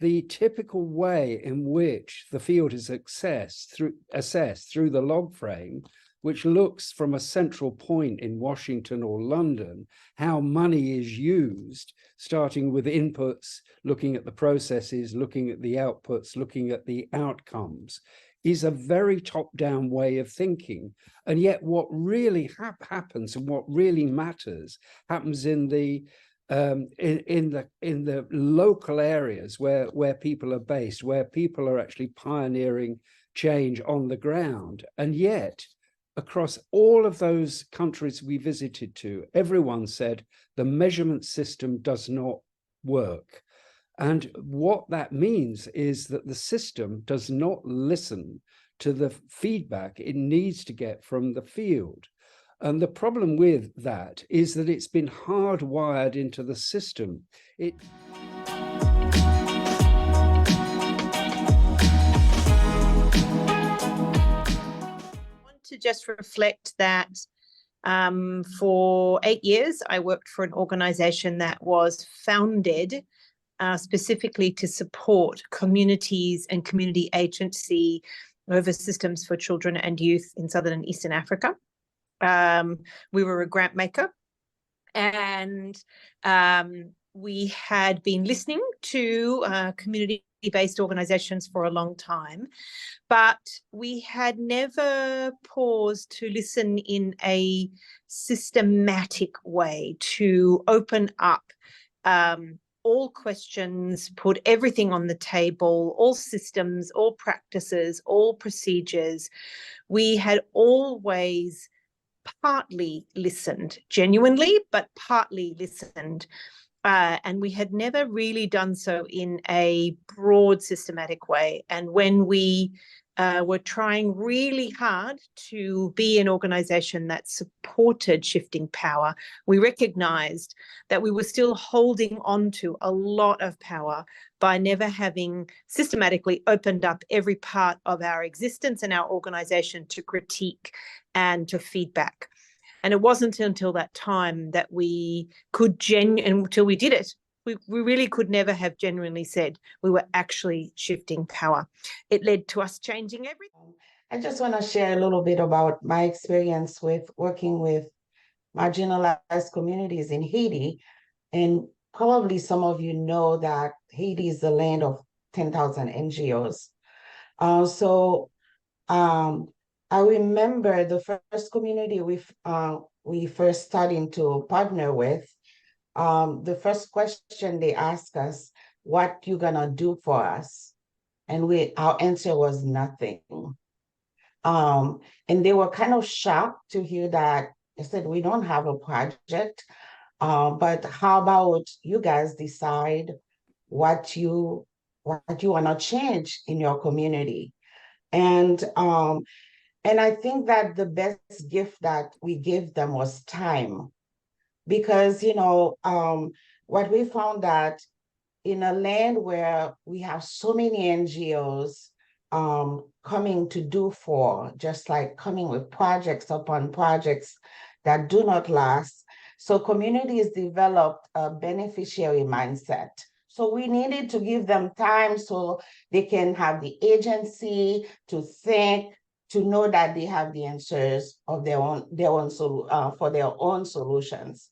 the typical way in which the field is assessed through the log frame, which looks from a central point in Washington or London, how money is used, starting with inputs, looking at the processes, looking at the outputs, looking at the outcomes, is a very top-down way of thinking. And yet what really happens and what really matters happens in the local areas where people are based, where people are actually pioneering change on the ground. And yet, across all of those countries we visited to, everyone said the measurement system does not work. And what that means is that the system does not listen to the feedback it needs to get from the field. And the problem with that is that it's been hardwired into the system. To just reflect that for 8 years, I worked for an organization that was founded specifically to support communities and community agency over systems for children and youth in Southern and Eastern Africa. We were a grant maker, and we had been listening to community-based organizations for a long time, but we had never paused to listen in a systematic way to open up all questions, put everything on the table, all systems, all practices, all procedures. We had always partly listened, genuinely, but partly listened. And we had never really done so in a broad, systematic way. And when we were trying really hard to be an organization that supported shifting power, we recognized that we were still holding on to a lot of power by never having systematically opened up every part of our existence and our organization to critique and to feedback. And it wasn't until that time that we could until we did it, we really could never have genuinely said we were actually shifting power. It led to us changing everything. I just want to share a little bit about my experience with working with marginalized communities in Haiti. And probably some of you know that Haiti is the land of 10,000 NGOs. I remember the first community we first started to partner with. The first question they asked us, "What you gonna do for us?" And our answer was nothing. And they were kind of shocked to hear that. They said, "We don't have a project, but how about you guys decide what you want to change in your community?" And I think that the best gift that we gave them was time, because, what we found that in a land where we have so many NGOs coming to do for, just like coming with projects upon projects that do not last, so communities developed a beneficiary mindset. So we needed to give them time so they can have the agency to think, to know that they have the answers of for their own solutions.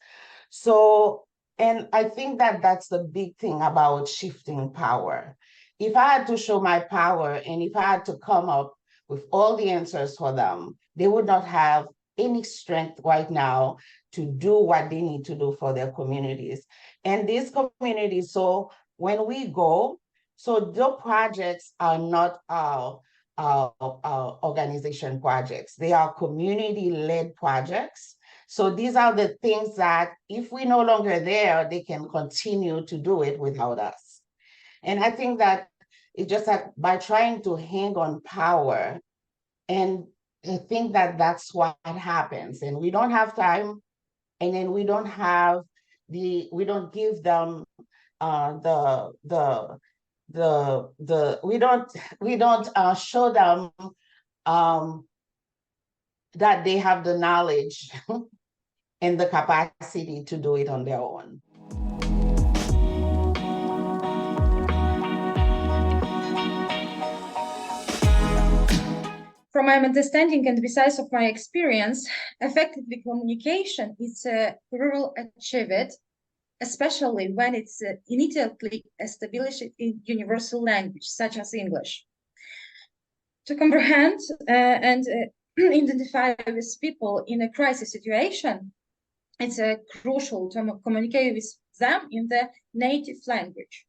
So, and I think that that's the big thing about shifting power. If I had to show my power and if I had to come up with all the answers for them, they would not have any strength right now to do what they need to do for their communities. And these communities, so when we go, so the projects are not organization projects. They are community-led projects. So these are the things that if we're no longer there, they can continue to do it without us. And I think that it's just like by trying to hang on power, and I think that that's what happens. And we don't have time, and then we don't give them we don't show them that they have the knowledge and the capacity to do it on their own. from my understanding and besides of my experience, effective communication is rural achieved, especially when it's immediately established in universal language, such as English. To comprehend and identify with people in a crisis situation, it's crucial to communicate with them in the native language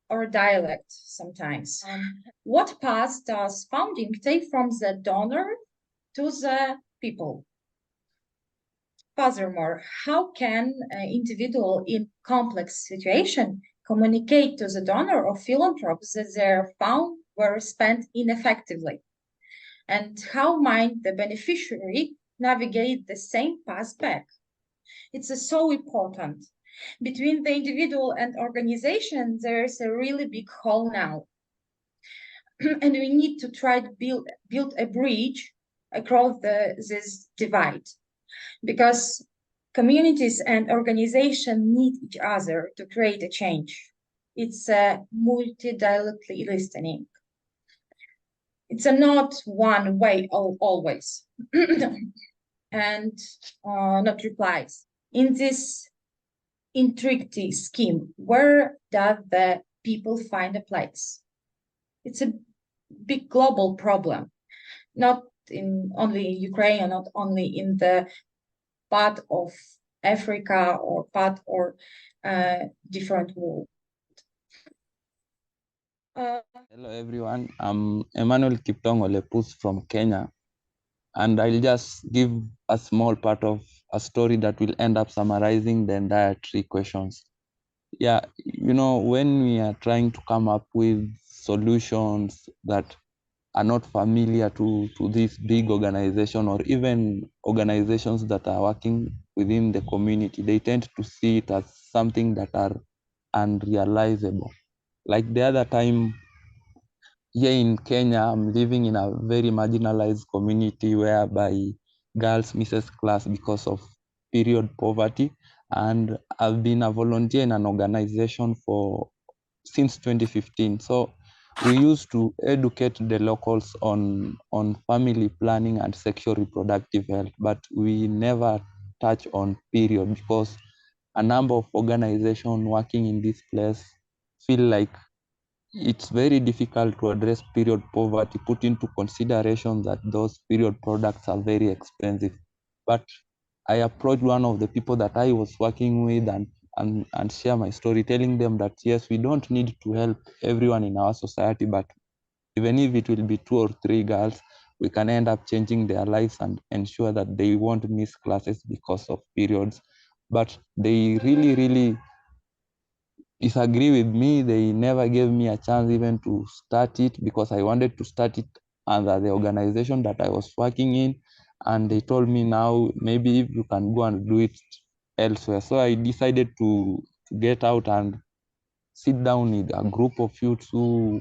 or dialect sometimes. What path does founding take from the donor to the people? Furthermore, how can an individual in complex situation communicate to the donor or philanthropist that their funds were spent ineffectively? And how might the beneficiary navigate the same path back? It's so important. Between the individual and organization, there's a really big hole now. And we need to try to build a bridge across this divide, because communities and organizations need each other to create a change. It's a multi-dialectly listening. It's not one way always, and not replies. In this intricate scheme, where does the people find a place? It's a big global problem, not only in Ukraine, or not only in the part of Africa or part or different world. Hello everyone, I'm Emmanuel Kiptong Olepus from Kenya, and I'll just give a small part of a story that will end up summarizing the entire 3 questions. Yeah, you know, when we are trying to come up with solutions that are not familiar to this big organization, or even organizations that are working within the community, they tend to see it as something that are unrealizable. Like the other time, here in Kenya, I'm living in a very marginalized community whereby girls misses class because of period poverty. And I've been a volunteer in an organization since 2015. So we used to educate the locals on family planning and sexual reproductive health, but we never touch on period, because a number of organizations working in this place feel like it's very difficult to address period poverty, put into consideration that those period products are very expensive. But I approached one of the people that I was working with and share my story, telling them that yes, we don't need to help everyone in our society, but even if it will be 2 or 3 girls, we can end up changing their lives and ensure that they won't miss classes because of periods. But they really disagree with me. They never gave me a chance even to start it, because I wanted to start it under the organization that I was working in, and they told me now maybe if you can go and do it elsewhere. So I decided to get out and sit down with a group of youths who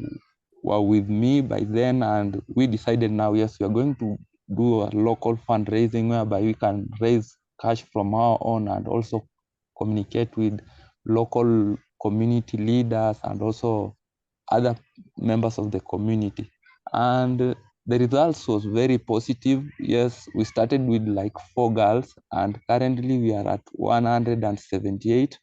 were with me by then, and we decided now, yes, we are going to do a local fundraising whereby we can raise cash from our own and also communicate with local community leaders and also other members of the community. And the results was very positive. Yes, we started with like 4 girls, and currently we are at 178.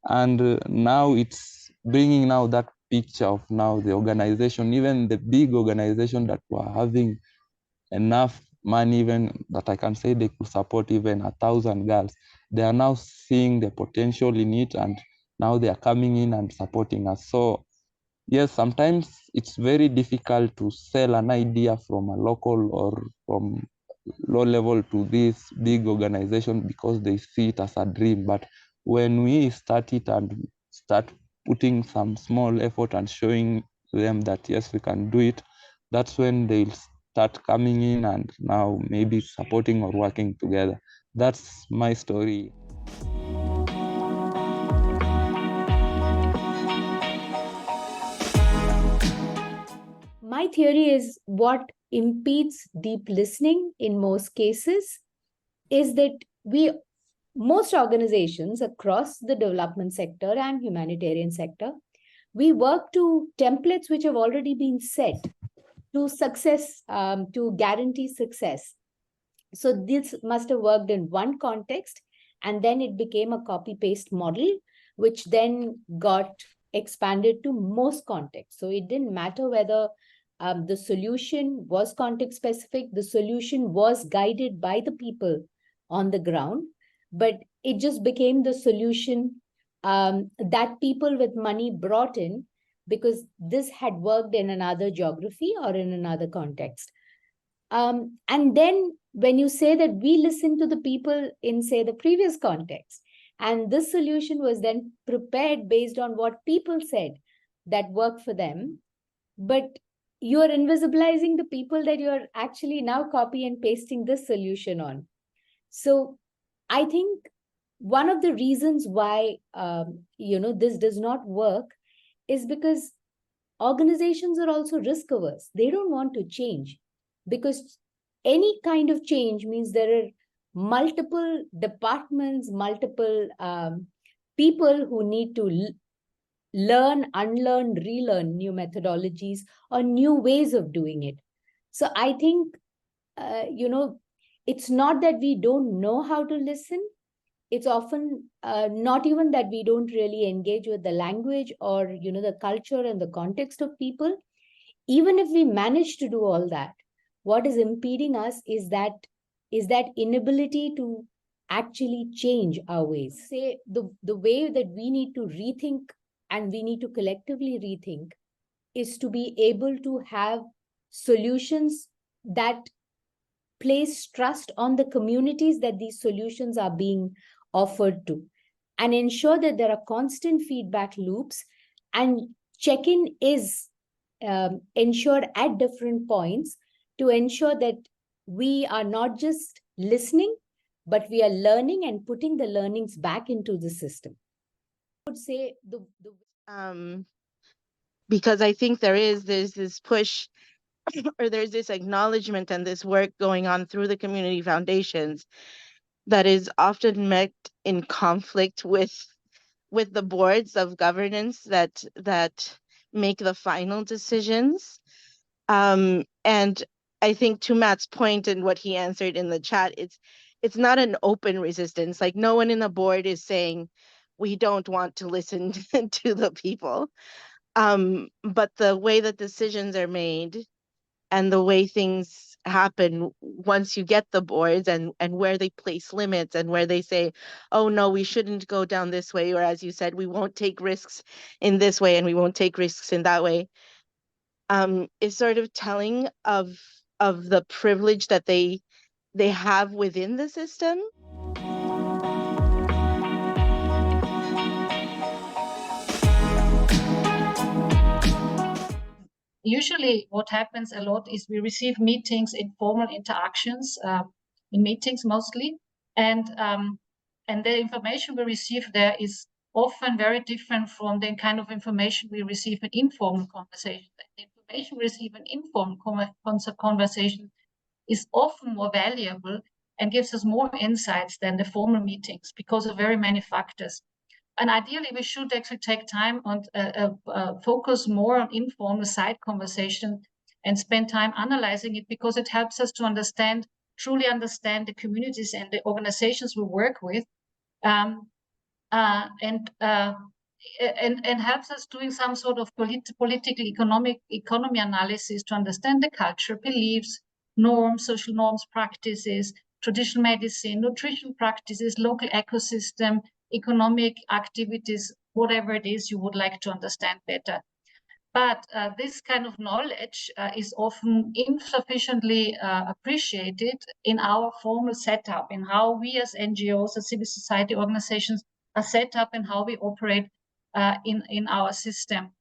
And now it's bringing now that picture of now the organization, even the big organization that were having enough money, even that I can say they could support even 1,000 girls. They are now seeing the potential in it, and now they are coming in and supporting us. So yes, sometimes it's very difficult to sell an idea from a local or from low level to this big organization, because they see it as a dream. But when we start it and start putting some small effort and showing them that yes, we can do it, that's when they'll start coming in and now maybe supporting or working together. That's my story. My theory is what impedes deep listening in most cases is that most organizations across the development sector and humanitarian sector, we work to templates which have already been set. to success, to guarantee success. So this must have worked in one context, and then it became a copy-paste model, which then got expanded to most contexts. So it didn't matter whether the solution was context-specific, the solution was guided by the people on the ground, but it just became the solution that people with money brought in, because this had worked in another geography or in another context. And then when you say that we listen to the people in, say, the previous context, and this solution was then prepared based on what people said that worked for them, but you're invisibilizing the people that you're actually now copy and pasting this solution on. So I think one of the reasons why this does not work is because organizations are also risk averse. They don't want to change, because any kind of change means there are multiple departments, multiple people who need to learn, unlearn, relearn new methodologies or new ways of doing it. So I think, it's not that we don't know how to listen. It's often not even that we don't really engage with the language or, the culture and the context of people. Even if we manage to do all that, what is impeding us is that inability to actually change our ways. Say the way that we need to rethink, and we need to collectively rethink, is to be able to have solutions that place trust on the communities that these solutions are being offered to, and ensure that there are constant feedback loops, and check-in is ensured at different points to ensure that we are not just listening, but we are learning and putting the learnings back into the system. I would say because I think there's this push or there's this acknowledgement and this work going on through the community foundations that is often met in conflict with the boards of governance that make the final decisions. And I think, to Matt's point and what he answered in the chat, it's not an open resistance. Like, no one in the board is saying we don't want to listen to the people. But the way that decisions are made and the way things happen once you get the boards, and where they place limits and where they say, oh no, we shouldn't go down this way, or as you said, we won't take risks in this way and we won't take risks in that way, is sort of telling of the privilege that they have within the system. Usually what happens a lot is we receive meetings, informal interactions, in meetings mostly, and the information we receive there is often very different from the kind of information we receive in informal conversations. The information we receive in informal conversation is often more valuable and gives us more insights than the formal meetings, because of very many factors. And ideally, we should actually take time and focus more on informal side conversation and spend time analyzing it, because it helps us to truly understand the communities and the organizations we work with, and helps us doing some sort of political economy analysis to understand the culture, beliefs, norms, social norms, practices, traditional medicine, nutrition practices, local ecosystem, economic activities, whatever it is you would like to understand better. But this kind of knowledge is often insufficiently appreciated in our formal setup, in how we as NGOs, as civil society organizations, are set up and how we operate in our system.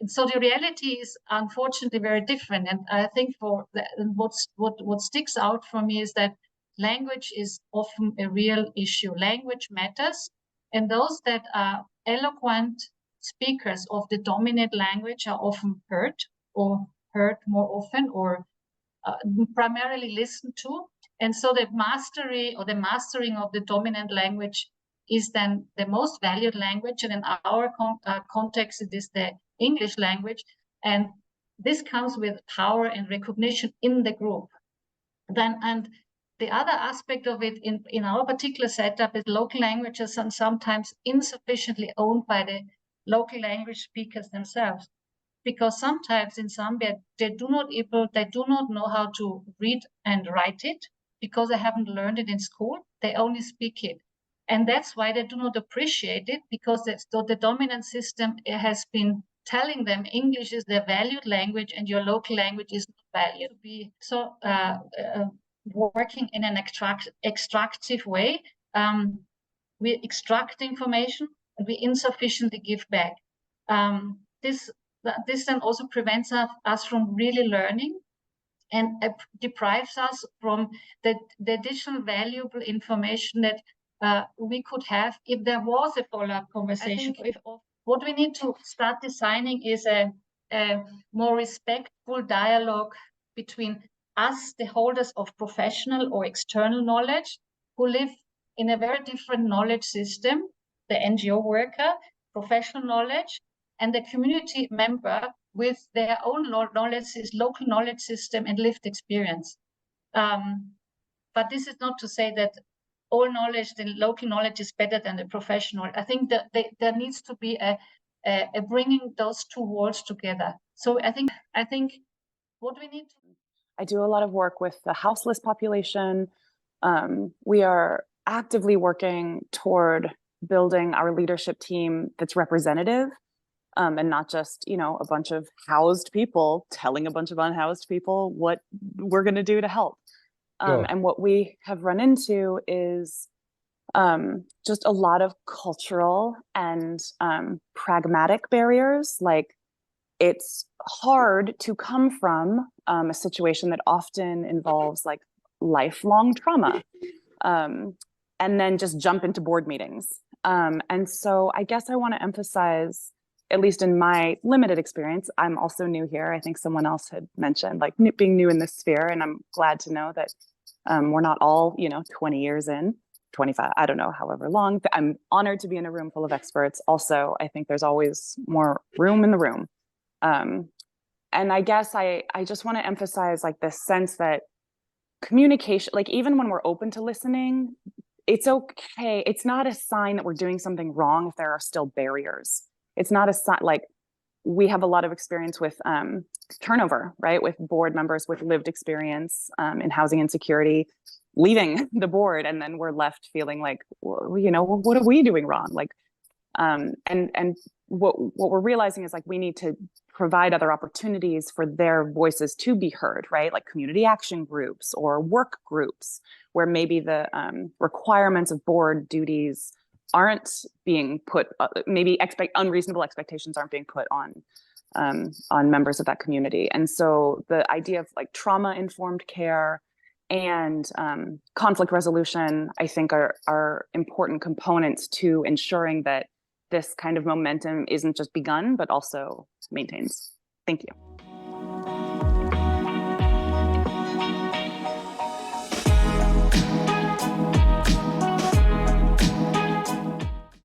And so the reality is unfortunately very different. And I think what sticks out for me is that language is often a real issue. Language matters, and those that are eloquent speakers of the dominant language are often heard more often, or primarily listened to. And so the mastery or the mastering of the dominant language is then the most valued language. And in our context, it is the English language. And this comes with power and recognition in the group. And the other aspect of it in our particular setup is local languages and sometimes insufficiently owned by the local language speakers themselves. Because sometimes in Zambia, they do not know how to read and write it because they haven't learned it in school. They only speak it. And that's why they do not appreciate it, because the dominant system has been telling them English is their valued language and your local language is not valued. So working in an extractive way, we extract information and we insufficiently give back. This then also prevents us from really learning, and deprives us from the additional valuable information that we could have if there was a follow-up conversation. What we need to start designing is a more respectful dialogue between us, the holders of professional or external knowledge, who live in a very different knowledge system, the NGO worker, professional knowledge, and the community member with their own knowledge, local knowledge system and lived experience. But this is not to say that all knowledge, the local knowledge is better than the professional. I think that there needs to be a bringing those two worlds together. So I think what we need to... I do a lot of work with the houseless population. We are actively working toward building our leadership team that's representative, and not just, a bunch of housed people telling a bunch of unhoused people what we're going to do to help. Sure. And what we have run into is just a lot of cultural and pragmatic barriers. Like, it's hard to come from a situation that often involves like lifelong trauma, and then just jump into board meetings. And so I guess I want to emphasize, at least in my limited experience, I'm also new here. I think someone else had mentioned like being new in this sphere, and I'm glad to know that we're not all, 20 years in, 25, I don't know, however long. I'm honored to be in a room full of experts. Also, I think there's always more room in the room. And I guess I just want to emphasize like this sense that communication, like even when we're open to listening, it's okay. It's not a sign that we're doing something wrong if there are still barriers. It's not a sign, like we have a lot of experience with turnover, right? With board members with lived experience in housing insecurity leaving the board, and then we're left feeling like, well, what are we doing wrong? Like, and what we're realizing is like we need to provide other opportunities for their voices to be heard, right? Like community action groups or work groups, where maybe the requirements of board duties aren't being put, maybe unreasonable expectations aren't being put on members of that community. And so the idea of like trauma-informed care and conflict resolution, I think are important components to ensuring that this kind of momentum isn't just begun, but also maintains. Thank you.